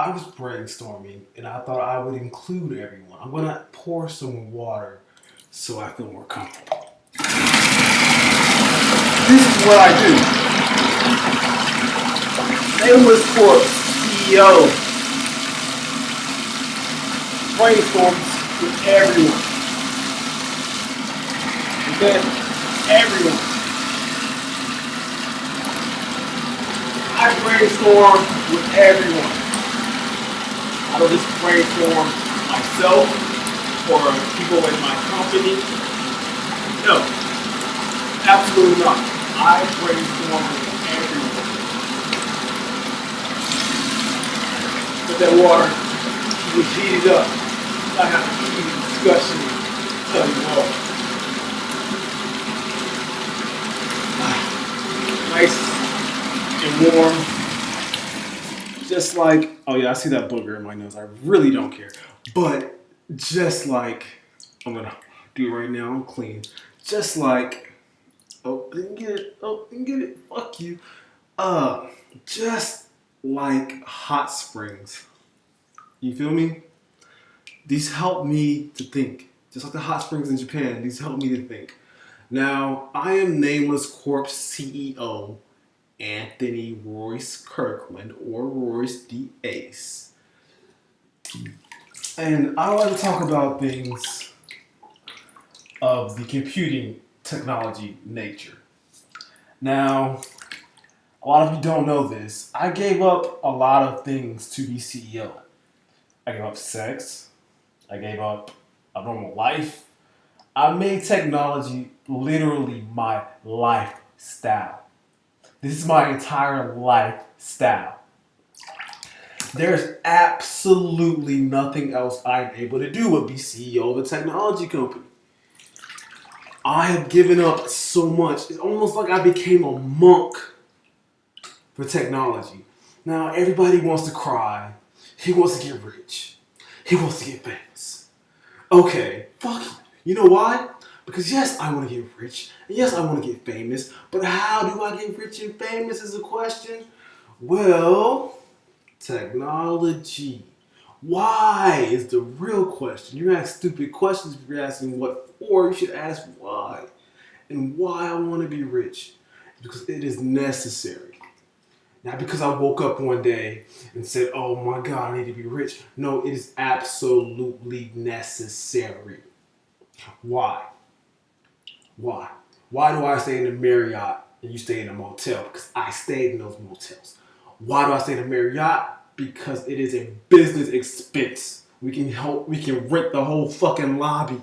I was brainstorming and I thought I would include everyone. I'm gonna pour some water so I feel more comfortable. This is what I do. Nameless Corp CEO brainstorms with everyone. Okay? Everyone. I brainstorm with everyone. I don't just brainstorm myself or people in my company. No, absolutely not. I brainstorm with everyone. But that water was heated up. I have a heated discussion. Tell you what. Nice and warm. Just like, oh yeah, I see that booger in my nose. I really don't care. But just like, I'm gonna do it right now. I'm clean. Just like, oh, didn't get it. Oh, didn't get it. Fuck you. Just like hot springs. You feel me? These help me to think. Just like the hot springs in Japan, these help me to think. Now, I am Nameless Corp CEO Anthony Royce Kirkland, or Royce the Ace. And I like to talk about things of the computing technology nature. Now, a lot of you don't know this. I gave up a lot of things to be CEO. I gave up sex. I gave up a normal life. I made technology literally my lifestyle. This is my entire lifestyle. There's absolutely nothing else I'm able to do but be CEO of a technology company. I have given up so much. It's almost like I became a monk for technology. Now everybody wants to cry. He wants to get rich. He wants to get famous. Okay, fuck you. You know why? Because yes, I want to get rich. And yes, I want to get famous. But how do I get rich and famous is a question. Well, technology. Why is the real question. You ask stupid questions if you're asking what for. You should ask why. And why I want to be rich. Because it is necessary. Not because I woke up one day and said, oh my God, I need to be rich. No, it is absolutely necessary. Why? Why? Why do I stay in the Marriott and you stay in a motel? Because I stayed in those motels. Why do I stay in the Marriott? Because it is a business expense. We can rent the whole fucking lobby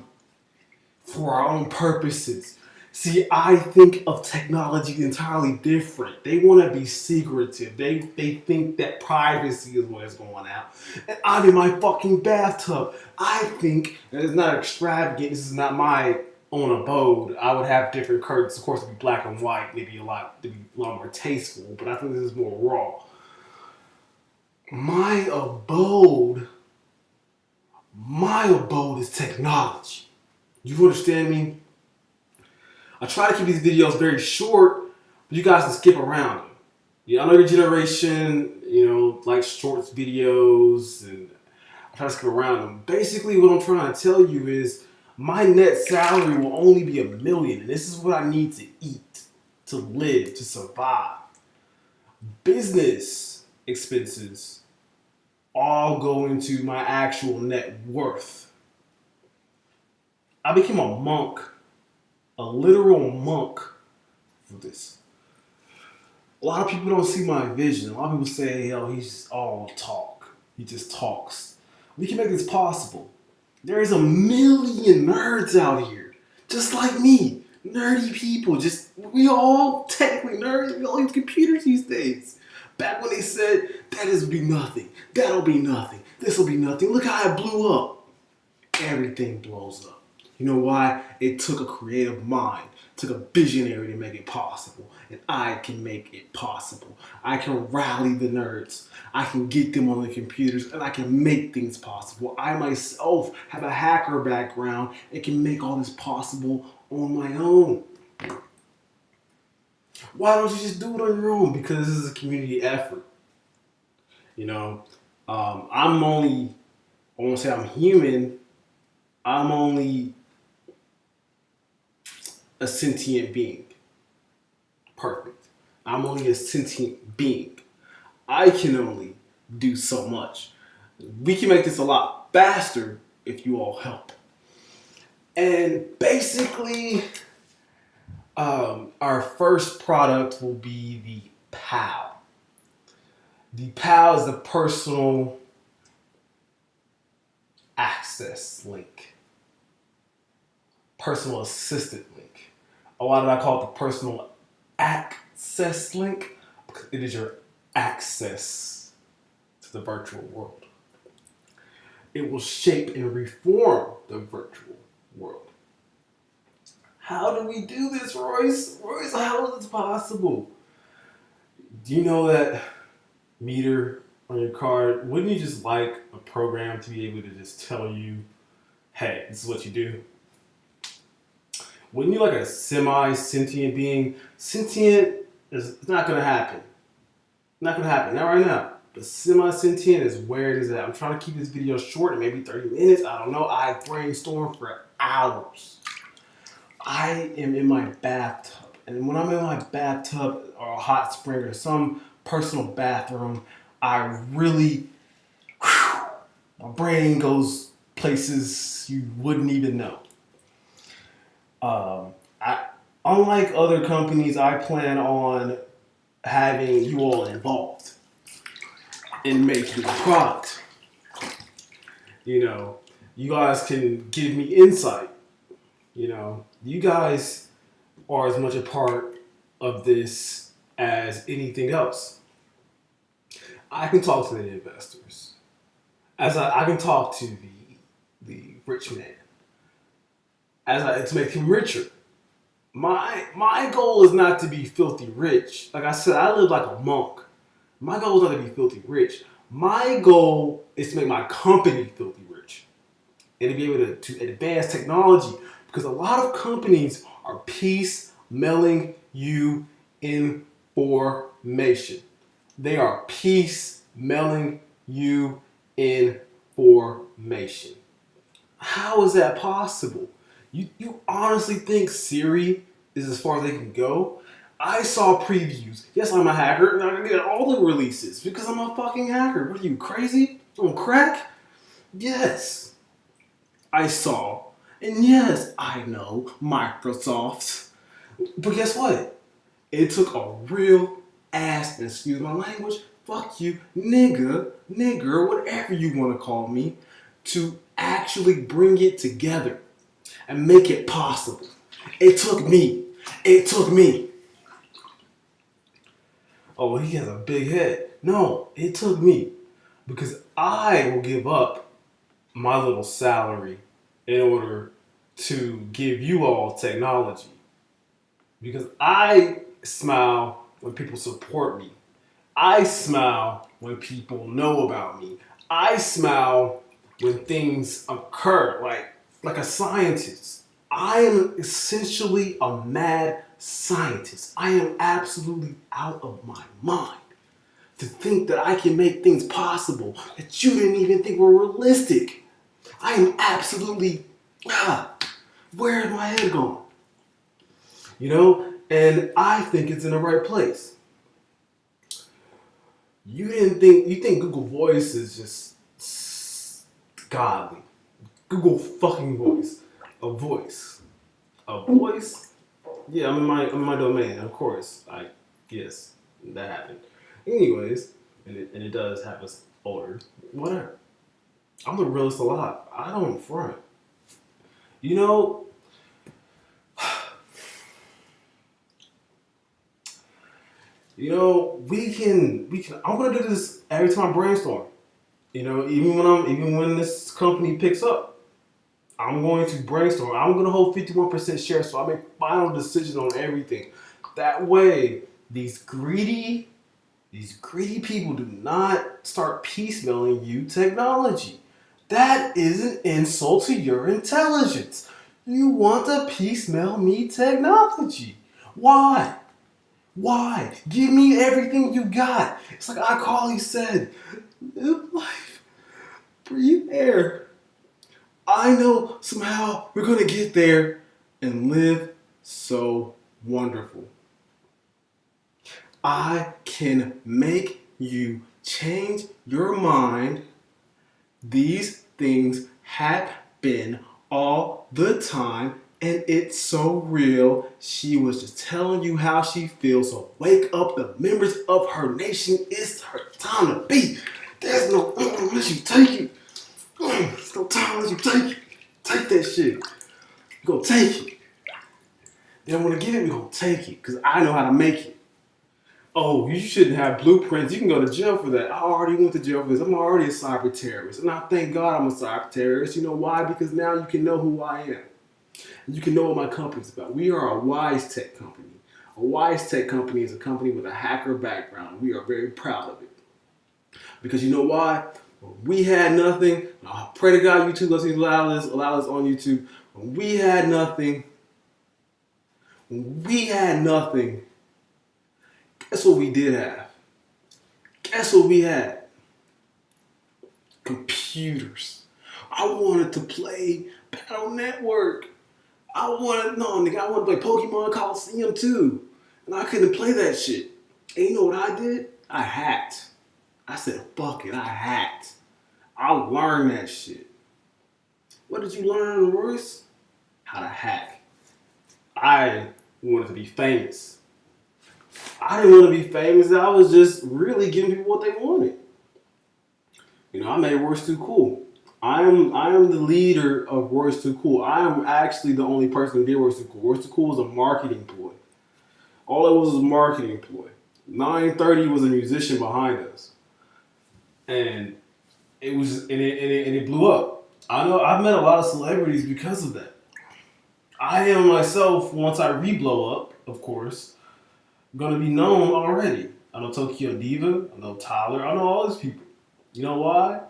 for our own purposes. See, I think of technology entirely different. They want to be secretive. They think that privacy is what is going out. And I'm in my fucking bathtub. I think, and it's not extravagant, this is not my own abode. I would have different curtains, of course, it'd be black and white, maybe a lot more tasteful, but I think this is more raw. My abode is technology. You understand me? I try to keep these videos very short, but you guys can skip around them. Yeah, I know your generation, like shorts videos, and I try to skip around them. Basically, what I'm trying to tell you is my net salary will only be $1 million, and this is what I need to eat, to live, to survive. Business expenses all go into my actual net worth. I became a monk, a literal monk for this. A lot of people don't see my vision. A lot of people say, he's all talk. He just talks. We can make this possible. There's 1 million nerds out here, just like me. Nerdy people. We all technically nerds. We all use computers these days. Back when they said, that'll be nothing. That'll be nothing. This'll be nothing. Look how it blew up. Everything blows up. You know why? It took a creative mind, took a visionary to make it possible. And I can make it possible. I can rally the nerds. I can get them on the computers and I can make things possible. I myself have a hacker background and can make all this possible on my own. Why don't you just do it on your own? Because this is a community effort. I'm only, I won't say I'm human, I'm only a sentient being. Perfect. I'm only a sentient being. I can only do so much. We can make this a lot faster if you all help. And basically, our first product will be the PAL. The PAL is the personal access link, personal assistant link. Why did I call it the personal access link? Because it is your access to the virtual world. It will shape and reform the virtual world. How do we do this, Royce? Royce, how is this possible? Do you know that meter on your card? Wouldn't you just like a program to be able to just tell you, hey, this is what you do? Wouldn't you like a semi-sentient being? Sentient is not going to happen. Not going to happen. Not right now. But semi-sentient is where it is at. I'm trying to keep this video short, maybe 30 minutes. I don't know. I brainstorm for hours. I am in my bathtub. And when I'm in my bathtub or a hot spring or some personal bathroom, I really, my brain goes places you wouldn't even know. Unlike other companies, I plan on having you all involved in making the product. You know, you guys can give me insight. You know, you guys are as much a part of this as anything else. I can talk to the investors, as I can talk to the rich man, to make him richer. My goal is not to be filthy rich. Like I said, I live like a monk. My goal is not to be filthy rich. My goal is to make my company filthy rich and to be able to advance technology, because a lot of companies are piecemealing you information. They are piecemealing you information. How is that possible? You honestly think Siri is as far as they can go? I saw previews. Yes, I'm a hacker, and I'm gonna get all the releases because I'm a fucking hacker. What are you, crazy? On crack? Yes, I saw. And yes, I know Microsoft. But guess what? It took a real ass, and excuse my language, fuck you, nigger, whatever you want to call me, to actually bring it together and make it possible. It took me. Oh, he has a big head. No, it took me. Because I will give up my little salary in order to give you all technology. Because I smile when people support me. I smile when people know about me. I smile when things occur, like a scientist. I am essentially a mad scientist. I am absolutely out of my mind to think that I can make things possible that you didn't even think were realistic. I am absolutely, where is my head going? You know, and I think it's in the right place. You think Google Voice is just godly. Google fucking Voice. A voice. A voice? Yeah, I'm in my domain, of course. Yes, that happened. Anyways, and it does have us older. Whatever. I'm the realest alive. I don't front. You know, we can. I'm gonna do this every time I brainstorm. You know, even when this company picks up, I'm going to brainstorm. I'm going to hold 51% share, so I make final decisions on everything. That way, these greedy people do not start piecemealing you technology. That is an insult to your intelligence. You want to piecemeal me technology. Why? Why? Give me everything you got. It's like I said, life there. I know somehow we're going to get there and live so wonderful. I can make you change your mind. These things happen all the time, and it's so real. She was just telling you how she feels. So wake up, the members of her nation. It's her time to be. There's no unless you take it. There's no time unless you take it. Take that shit. You gonna take it. They don't want to give it. We gonna take it because I know how to make it. Oh, you shouldn't have blueprints. You can go to jail for that. I already went to jail for this. I'm already a cyber terrorist. And I thank God I'm a cyber terrorist. You know why? Because now you can know who I am. And you can know what my company's about. We are a wise tech company. A wise tech company is a company with a hacker background. We are very proud of it. Because you know why? When we had nothing, I pray to God YouTube lets me allow this on YouTube. When we had nothing, guess what we did have? Guess what we had? Computers. I wanted to play Battle Network. I wanted to play Pokemon Coliseum too. And I couldn't play that shit. And you know what I did? I hacked. I said, fuck it, I hacked. I learned that shit. What did you learn, Royce? How to hack. I wanted to be famous. I didn't want to be famous. I was just really giving people what they wanted. You know, I made Royce Too Cool. I am the leader of Royce Too Cool. I am actually the only person who did Royce Too Cool. Royce Too Cool was a marketing ploy. All it was a marketing ploy. 930 was a musician behind us. And it blew up. I know I've met a lot of celebrities because of that. I am myself, once I re-blow up, of course, going to be known already. I know Tokyo Diva, I know Tyler, I know all these people. You know why?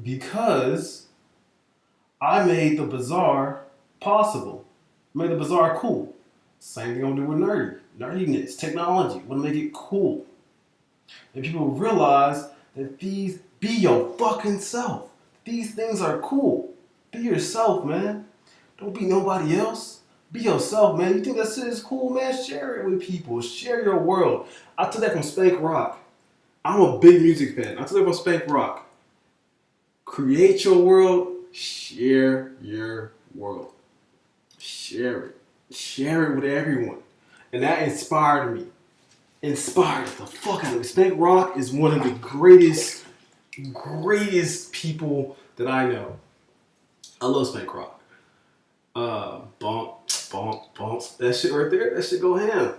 Because I made the bizarre possible. I made the bizarre cool. Same thing I'm doing with nerdiness, technology. I want to make it cool. And people realize that these, be your fucking self. These things are cool. Be yourself, man. Don't be nobody else. Be yourself, man. You think that shit is cool, man? Share it with people. Share your world. I took that from Spank Rock. I'm a big music fan. I took that from Spank Rock. Create your world. Share your world. Share it. Share it with everyone. And that inspired me. Inspired the fuck out of me. Spank Rock is one of the greatest people that I know. I love Spank Rock. Bump. That shit right there, that shit go ham.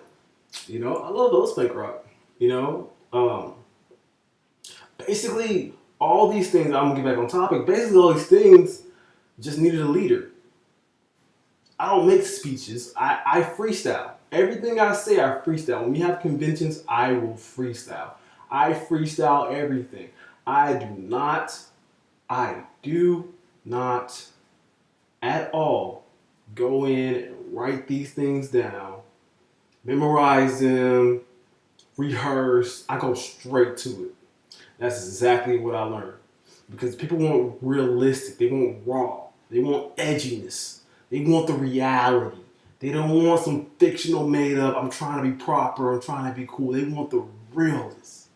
You know, I love Spank Rock. You know, basically all these things, I'm gonna get back on topic. Basically all these things just needed a leader. I don't make speeches. I freestyle. Everything I say, I freestyle. When we have conventions, I will freestyle. I freestyle everything. I do not at all go in and write these things down, memorize them, rehearse. I go straight to it. That's exactly what I learned. Because people want realistic. They want raw. They want edginess. They want the reality. They don't want some fictional made up, I'm trying to be proper, I'm trying to be cool. They want the realness.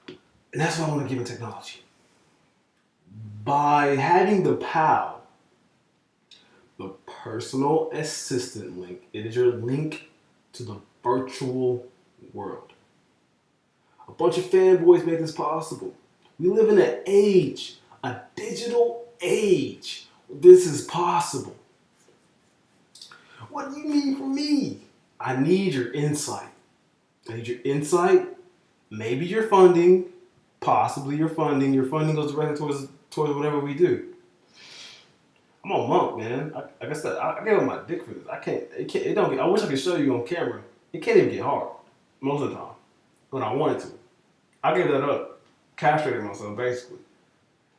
And that's what I want to give in technology. By having the PAL, the personal assistant link, it is your link to the virtual world. A bunch of fanboys made this possible. We live in an age, a digital age. This is possible. What do you need from me? I need your insight. I need your insight, maybe your funding, possibly your funding. Your funding goes directly towards whatever we do. I'm a monk, man. Like I said, I gave up my dick for this. I wish I could show you on camera. It can't even get hard most of the time when I wanted to. I gave that up, castrated myself basically.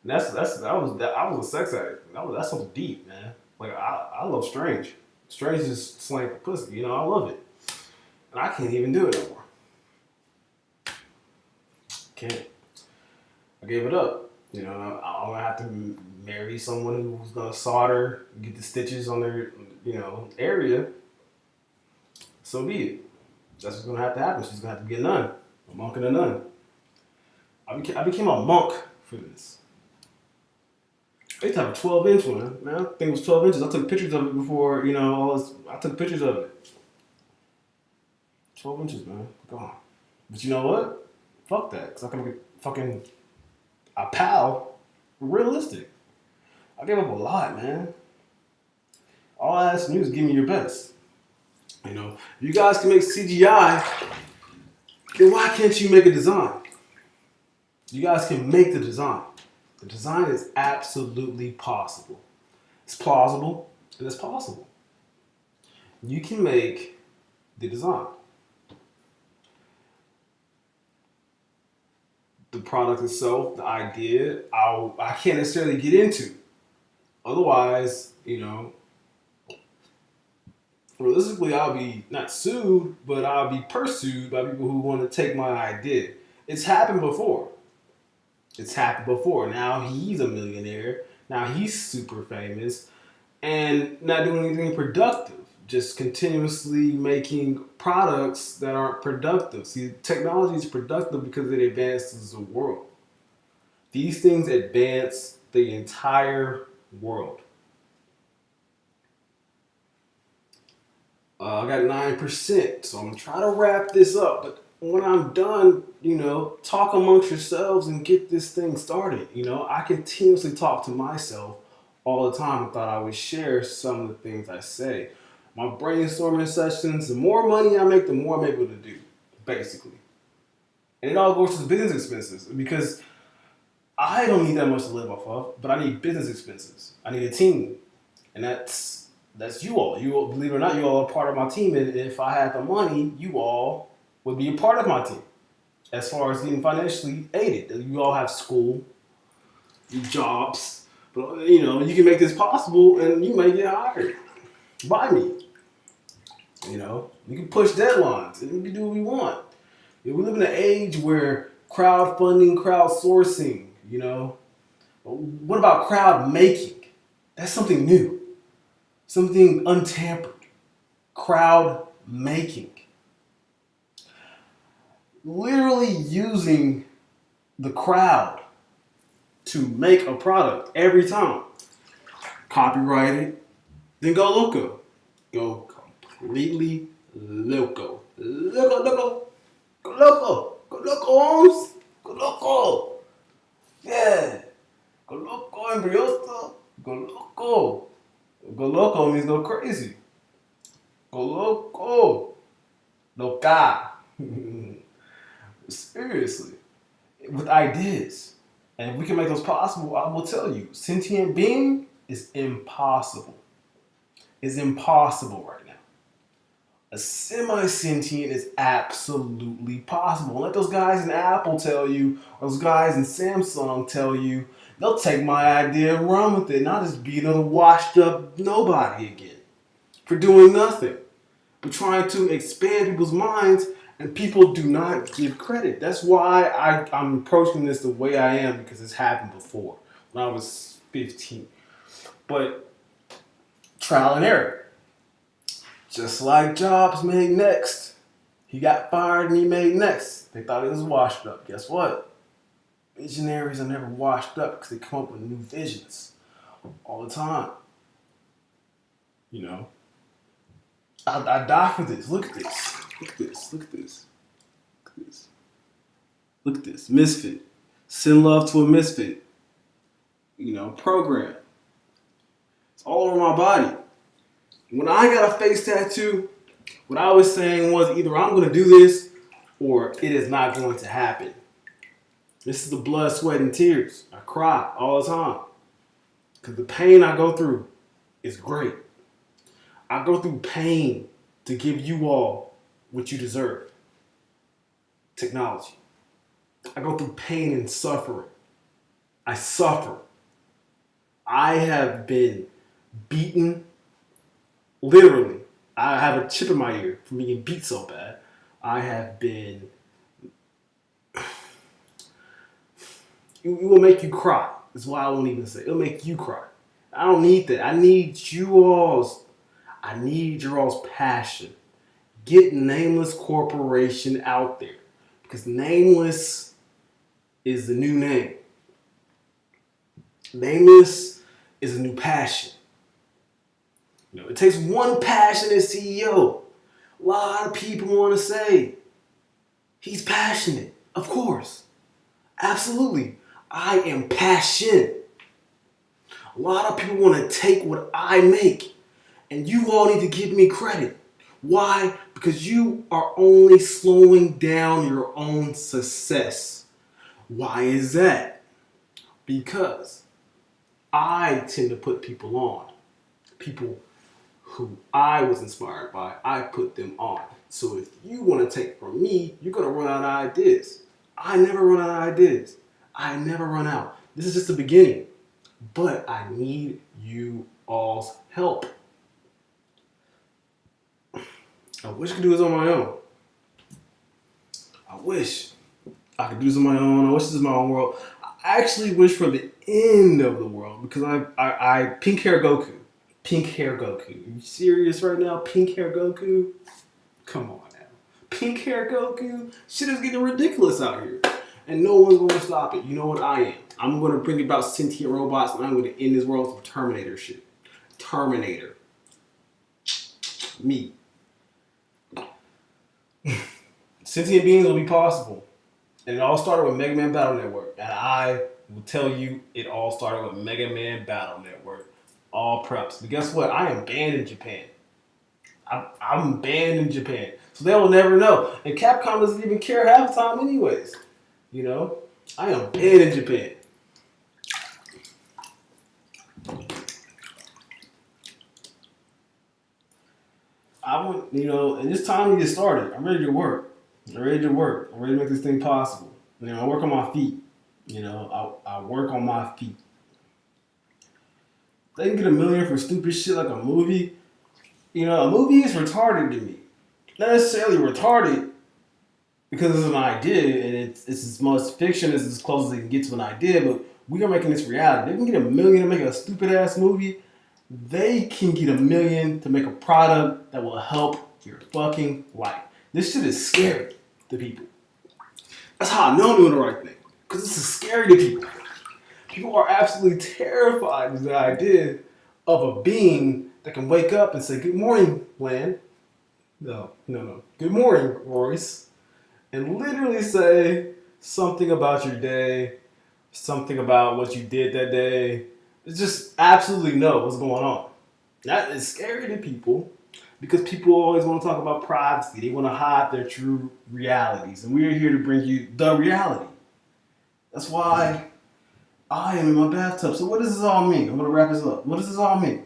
And I was a sex addict. That's something deep, man. Like I love Strange. Strange is slang for pussy. You know, I love it. And I can't even do it anymore. Can't. I gave it up. You know, I'm gonna have to marry someone who's gonna solder, get the stitches on their, area. So be it. That's what's gonna have to happen. She's gonna have to be a nun, a monk and a nun. I became a monk for this. I used to have a 12-inch one, man. I think it was 12 inches. I took pictures of it before, all this. I took pictures of it. 12 inches, man. Go on. But you know what? Fuck that. Because I can get fucking a pal. Realistic. I gave up a lot, man. All I ask you is give me your best. If you guys can make CGI, then why can't you make a design? You guys can make the design. The design is absolutely possible. It's plausible and it's possible. You can make the design. The product itself, the idea, I can't necessarily get into. Otherwise, realistically, I'll be not sued, but I'll be pursued by people who want to take my idea. It's happened before. Now he's a millionaire. Now he's super famous and not doing anything productive. Just continuously making products that aren't productive. See, technology is productive because it advances the world. These things advance the entire world. I got 9%, so I'm going to try to wrap this up. But when I'm done, talk amongst yourselves and get this thing started. I continuously talk to myself all the time. I thought I would share some of the things I say. My brainstorming sessions, the more money I make, the more I'm able to do, basically. And it all goes to business expenses because I don't need that much to live off of, but I need business expenses. I need a team. And that's you all. You all, believe it or not, you all are part of my team. And if I had the money, you all would be a part of my team. As far as getting financially aided. You all have school, jobs, but you can make this possible and you may get hired by me. We can push deadlines and we can do what we want. We live in an age where crowdfunding, crowdsourcing, what about crowd making? That's something new. Something untampered. Crowd making. Literally using the crowd to make a product every time. Copyright it, then go loco. Go completely loco. Loco. Go loco. Go loco, Holmes. Go loco. Yeah. Go loco, embryoso. Go loco. Go loco means go crazy. Go loco. Loca. Seriously. With ideas. And if we can make those possible, I will tell you, sentient being is impossible. It's impossible right now. A semi-sentient is absolutely possible. Let those guys in Apple tell you, or those guys in Samsung tell you, they'll take my idea and run with it, and I'll just be another washed up nobody again for doing nothing. But trying to expand people's minds, and people do not give credit. That's why I'm approaching this the way I am, because it's happened before when I was 15. But trial and error. Just like Jobs made Next. He got fired and he made Next. They thought he was washed up. Guess what? Visionaries are never washed up because they come up with new visions all the time. I die for this. Look at this. Look at this. Misfit. Send love to a misfit. Program. It's all over my body. When I got a face tattoo, what I was saying was either I'm going to do this or it is not going to happen. This is the blood, sweat, and tears. I cry all the time because the pain I go through is great. I go through pain to give you all what you deserve. Technology. I go through pain and suffering. I suffer. I have been beaten. Literally, I have a chip in my ear from being beat so bad. I have been it will make you cry. That's why I won't even say. It'll make you cry. I don't need that. I need your all's passion. Get Nameless Corporation out there. Because Nameless is the new name. Nameless is a new passion. It takes one passionate CEO. A lot of people want to say, he's passionate. Of course. Absolutely. I am passionate. A lot of people want to take what I make, and you all need to give me credit. Why? Because you are only slowing down your own success. Why is that? Because I tend to put people on. People who I was inspired by, I put them on. So if you want to take from me, you're going to run out of ideas. I never run out of ideas. I never run out. This is just the beginning. But I need you all's help. I wish I could do this on my own. I wish I could do this on my own. I wish this is my own world. I actually wish for the end of the world because I pink hair Goku. Pink hair Goku. Are you serious right now? Pink hair Goku? Come on now. Pink hair Goku? Shit is getting ridiculous out here. And no one's going to stop it. You know what I am? I'm going to bring about sentient robots and I'm going to end this world with Terminator shit. Terminator. Me. Sentient beings will be possible. And it all started with Mega Man Battle Network. And I will tell you, it all started with Mega Man Battle Network. All preps. But guess what? I am banned in Japan. I'm banned in Japan. So they will never know. And Capcom doesn't even care half the time anyways. You know? I am banned in Japan. And it's time to get started. I'm ready to work. I'm ready to make this thing possible. I work on my feet. I work on my feet. They can get $1 million for stupid shit like a movie. A movie is retarded to me. Not necessarily retarded because it's an idea and it's as much fiction as close as they can get to an idea, but we are making this reality. They can get $1 million to make a stupid ass movie. They can get $1 million to make a product that will help your fucking life. This shit is scary to people. That's how I know I'm doing the right thing. Because this is scary to people. People are absolutely terrified of the idea of a being that can wake up and say, "Good morning, land." No. Good morning, Royce. And literally say something about your day, something about what you did that day. It's just absolutely know what's going on. That is scary to people because people always want to talk about privacy. They want to hide their true realities. And we're here to bring you the reality. That's why I am in my bathtub. So what does this all mean? I'm going to wrap this up. What does this all mean?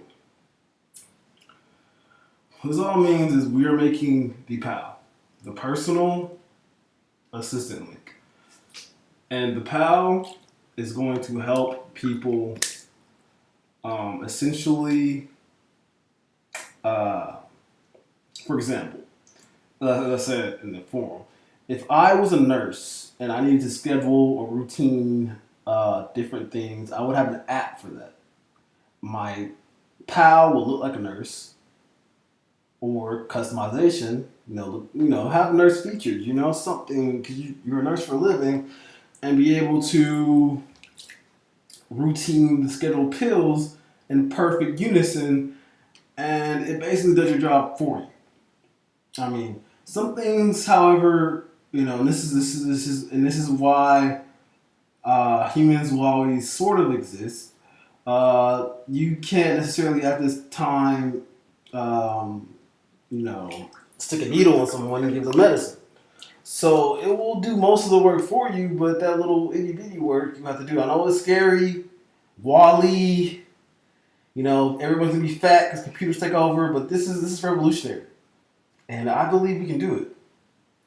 What this all means is we are making the PAL, the personal assistant link. And the PAL is going to help people essentially, for example, let's say it in the forum. If I was a nurse and I needed to schedule a routine, different things, I would have an app for that. My PAL will look like a nurse, or customization, have nurse features, something, because you're a nurse for a living, and be able to routine schedule pills in perfect unison, and it basically does your job for you. Some things, however, and this is why humans will always sort of exist. You can't necessarily at this time, stick a needle in someone and give them medicine. So it will do most of the work for you, but that little itty bitty work you have to do. I know it's scary, Wall-E, everyone's gonna be fat because computers take over, but this is revolutionary. And I believe we can do it.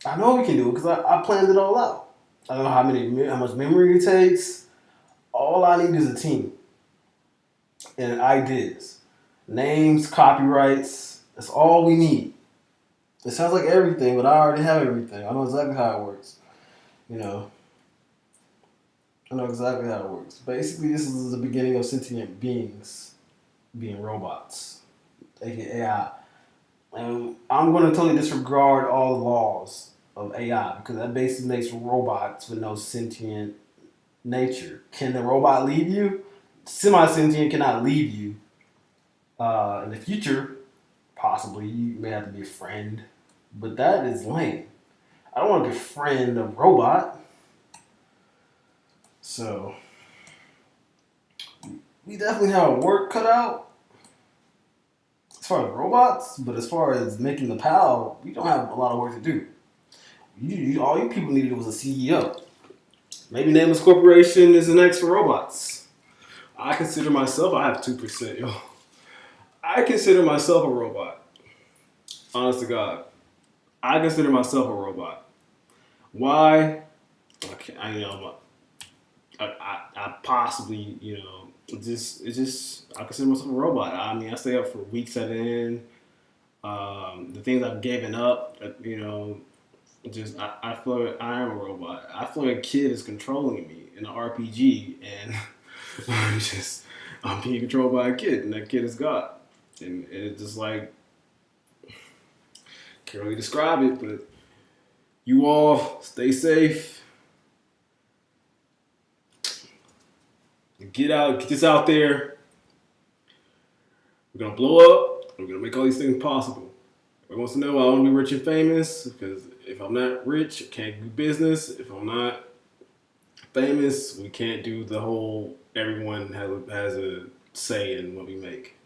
I know we can do it because I planned it all out. I don't know how much memory it takes. All I need is a team and ideas, names, copyrights. That's all we need. It sounds like everything, but I already have everything. I know exactly how it works. I know exactly how it works. Basically, this is the beginning of sentient beings being robots, aka AI. And I'm going to totally disregard all the laws of AI because that basically makes robots with no sentient nature. Can the robot leave you? Semi sentient cannot leave you. In the future, possibly, you may have to be a friend, but that is lame. I don't want to befriend a robot. So, we definitely have our work cut out as far as robots, but as far as making the PAL, we don't have a lot of work to do. All you people needed was a CEO. Maybe Nameless Corporation is the next for robots. I consider myself, I have 2%, yo. I consider myself a robot. Honest to God. I consider myself a robot. Why? I possibly, I consider myself a robot. I mean, I stay up for weeks at end. The things I've given up, I feel like I am a robot. I feel like a kid is controlling me in an RPG, and I'm being controlled by a kid, and that kid is God. And it's just like, can't really describe it, but you all stay safe. Get this out there. We're gonna blow up. We're gonna make all these things possible. Everyone wants to know I want to be rich and famous because if I'm not rich, I can't do business. If I'm not famous, we can't do the whole everyone has a say in what we make.